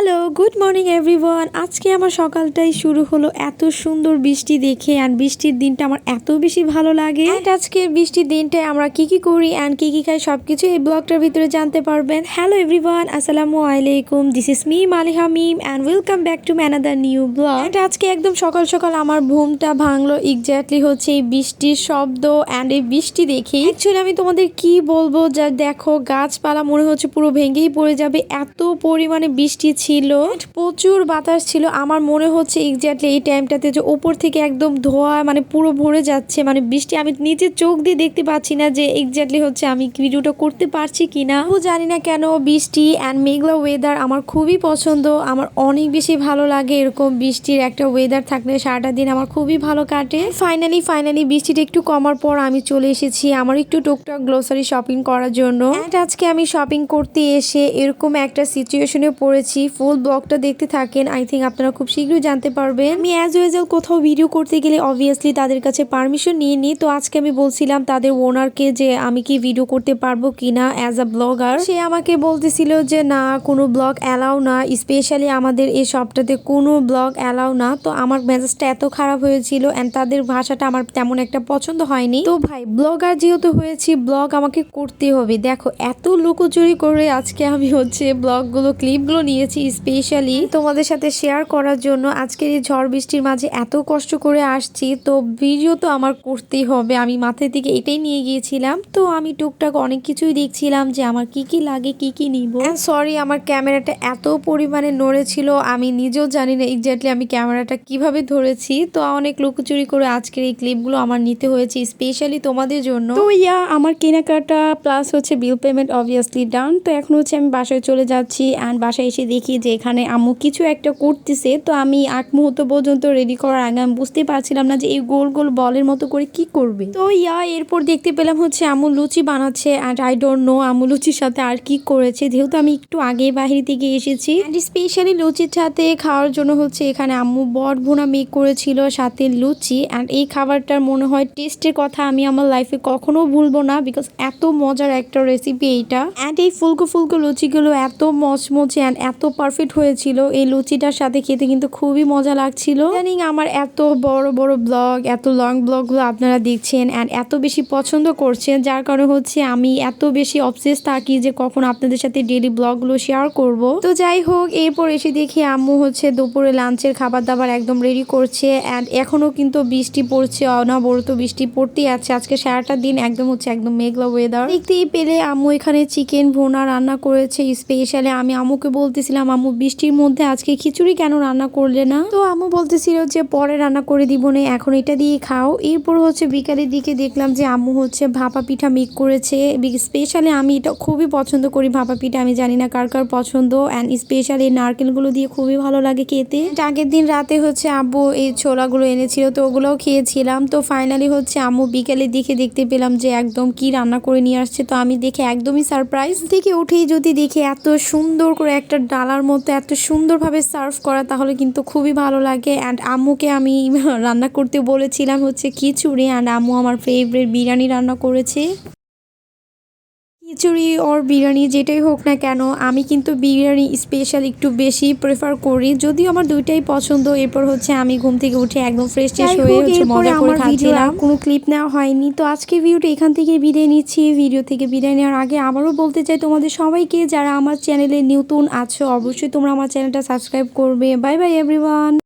Hello, good morning everyone. আজকে আমার সকালটাই শুরু হলো এত সুন্দর বৃষ্টি দেখে অ্যান্ড বৃষ্টির দিনটা আমার এত বেশি ভালো লাগে। অ্যান্ড আজকে বৃষ্টির দিনটায় আমরা কি করি অ্যান্ড কি খাই সবকিছু এই ব্লগটার ভিতরে জানতে পারবেন। হ্যালো এভরিওয়ান, আসসালামু আলাইকুম। This is me Maliha Mim and welcome back to another new blog. অ্যান্ড আজকে একদম সকাল সকাল আমার ঘুমটা ভাঙলো এক্স্যাক্টলি হচ্ছে এই বৃষ্টির শব্দ অ্যান্ড এই বৃষ্টি দেখি। অ্যাকচুয়ালি আমি তোমাদের কি বলবো, যা দেখো গাছপালা মনে হচ্ছে পুরো ভেঙেই পড়ে যাবে, এত পরিমাণে বৃষ্টি ছিল, প্রচুর বাতাস ছিল। আমার মনে হচ্ছে এক্স্যাক্টলি এই টাইমটাতে যে উপর থেকে একদম ধোয়া মানে পুরো ভরে যাচ্ছে, মানে বৃষ্টি আমি নিজের চোখ দিয়ে দেখতে পাচ্ছি না যে এক্স্যাক্টলি হচ্ছে আমি ভিডিওটা করতে পারছি কিনা। ও জানি না কেন বৃষ্টি অ্যান্ড মেঘলা ওয়েদার আমার খুবই পছন্দ, আমার অনেক বেশি ভালো লাগে। এরকম বৃষ্টির একটা ওয়েদার থাকলে সারাটা দিন আমার খুবই ভালো কাটে। ফাইনালি বৃষ্টিটা একটু কমার পর আমি চলে এসেছি আমার একটু টুকটাক গ্লোসারি শপিং করার জন্য। আজকে আমি শপিং করতে এসে এরকম একটা সিচুয়েশনে পড়েছি। ফুল ব্লগটা দেখতে থাকেন, আই থিঙ্ক আপনারা খুব শীঘ্রই জানতে পারবেন। আমি অ্যাজ ইউজুয়াল কোথাও ভিডিও করতে গেলে অবভিয়াসলি তাদের কাছে পারমিশন নিয়ে নিই। তো আজকে আমি বলছিলাম তাদের ওনারকে যে আমি কি ভিডিও করতে পারবো কিনা অ্যাজ আ ব্লগার। সে আমাকে বলতেছিল যে না, কোনো ব্লগ অ্যালাউ না, স্পেশালি আমাদের এই শপটাতে কোনো ব্লগ অ্যালাউ না। তো আমার মেজাজটা এত খারাপ হয়েছিল অ্যান্ড তাদের ভাষাটা আমার তেমন একটা পছন্দ হয়নি। তো ভাই ব্লগার যেহেতু হয়েছি, ব্লগ আমাকে করতে হবে। দেখো এত লুকোচুরি করে আজকে আমি হচ্ছে ব্লগগুলো ক্লিপগুলো নিয়েছি স্পেশালি তোমাদের সাথে শেয়ার করার জন্য। আজকের এই ঝড় বৃষ্টির মাঝে এত কষ্ট করে আসছি, তো ভিডিও তো আমার করতেই হবে। আমি মাথার দিকে এটাই নিয়ে গিয়েছিলাম। তো আমি টুকটাক অনেক কিছুই দেখছিলাম যে আমার কি লাগে কি নিব। সরি, আমার ক্যামেরাটা এত পরিমাণে নড়েছিল আমি নিজেও জানি না এক্স্যাক্টলি আমি ক্যামেরাটা কিভাবে ধরেছি। তো অনেক লুকোচুরি করে আজকের এই ক্লিপগুলো আমার নিতে হয়েছে স্পেশালি তোমাদের জন্য। তো আমার কেনাকাটা প্লাস হচ্ছে বিল পেমেন্ট অবভিয়াসলি ডান। তো এখন হচ্ছে আমি বাসায় চলে যাচ্ছি অ্যান্ড বাসায় এসে দেখি যে এখানে আম্মু কিছু একটা করতেছে। তো আমি এক মুহূর্ত পর্যন্ত রেডি করার আগে আমি বুঝতে পারছিলাম না যে এই গোল গোল বলের মতো করে কি করবে। তো এরপর দেখতে পেলাম হচ্ছে আম্মু লুচি বানাচ্ছে অ্যান্ড আই ডোন্ট নো আম্মু লুচির সাথে আর কি করেছে, যেহেতু আমি একটু আগে বাহির থেকে এসেছি। অ্যান্ড স্পেশালি লুচির সাথে খাওয়ার জন্য হচ্ছে এখানে আম্মু বট ভুনা মেক করেছিল সাথে লুচি। অ্যান্ড এই খাবারটার মনে হয় টেস্টের কথা আমি আমার লাইফে কখনো ভুলবো না, বিকজ এত মজার একটা রেসিপি এইটা। অ্যান্ড এই ফুলকো লুচিগুলো এত মচমচে অ্যান্ড এত পারফেক্ট হয়েছিল। এই লুচিটার সাথে খেতে কিন্তু খুবই মজা লাগছিল। জানি আমার এত বড় ব্লগ, এত লং ব্লগগুলো আপনারা দেখছেন অ্যান্ড এত বেশি পছন্দ করছেন, যার কারণে হচ্ছে আমি এত বেশি অবসেস থাকি যে কখন আপনাদের সাথে ডেইলি ব্লগগুলো শেয়ার করব। তো যাই হোক, এরপর এসে দেখি আম্মু হচ্ছে দুপুরে লাঞ্চের খাবার দাবার একদম রেডি করছে অ্যান্ড এখনো কিন্তু বৃষ্টি পড়ছে, অনবরত বৃষ্টি পড়তেই আছে। আজকে সারাটা দিন একদম মেঘলা ওয়েদার। দেখতেই পেলে আম্মু এখানে চিকেন ভুনা রান্না করেছে স্পেশালি। আমি আম্মুকে বলতেছিলাম আম্মু বৃষ্টির মধ্যে আজকে খিচুড়ি কেন রান্না করলে না। তো আম্মু বলতেছিল যে পরে রান্না করে দিব না, এখন এটা দিয়ে খাও। এরপর হচ্ছে বিকালের দিকে দেখলাম যে আম্মু হচ্ছে ভাপা পিঠা মেক করেছে। স্পেশালি আমি এটা খুবই পছন্দ করি ভাপা পিঠা, আমি জানি না কার পছন্দ। অ্যান্ড স্পেশালি নারকেলগুলো দিয়ে খুবই ভালো লাগে খেতে। আগের দিন রাতে হচ্ছে আব্বু এই ছোলাগুলো এনেছিল, তো ওগুলোও খেয়েছিলাম। তো ফাইনালি হচ্ছে আম্মু বিকালের দিকে দেখতে পেলাম যে একদম কি রান্না করে নিয়ে আসছে। তো আমি দেখে একদমই সারপ্রাইজ। থেকে উঠেই যদি দেখি এত সুন্দর করে একটা ডালার মতো এত সুন্দরভাবে সার্ভ করা, তাহলে কিন্তু খুবই ভালো লাগে। অ্যান্ড আম্মুকে আমি রান্না করতে বলেছিলাম হচ্ছে খিচুড়ি অ্যান্ড আম্মু আমার ফেভারিট বিরিয়ানি রান্না করেছে। খিচুড়ি ওর বিরিয়ানি যেটাই হোক না কেন, আমি কিন্তু বিরিয়ানি স্পেশাল একটু বেশি প্রেফার করি, যদিও আমার দুইটাই পছন্দ। এরপর হচ্ছে আমি ঘুম থেকে উঠে একদম ফ্রেশ হয়ে হচ্ছে মজা করে খাচ্ছিলাম। কোনো ক্লিপ নেওয়া হয়নি। তো আজকে ভিডিওটা এখান থেকে বিদায় নিচ্ছি। ভিডিও থেকে বিদায় নেওয়ার আগে আবারও বলতে চাই তোমাদের সবাইকে, যারা আমার চ্যানেলে নতুন আছো অবশ্যই তোমরা আমার চ্যানেলটা সাবস্ক্রাইব করবে। Bye bye everyone.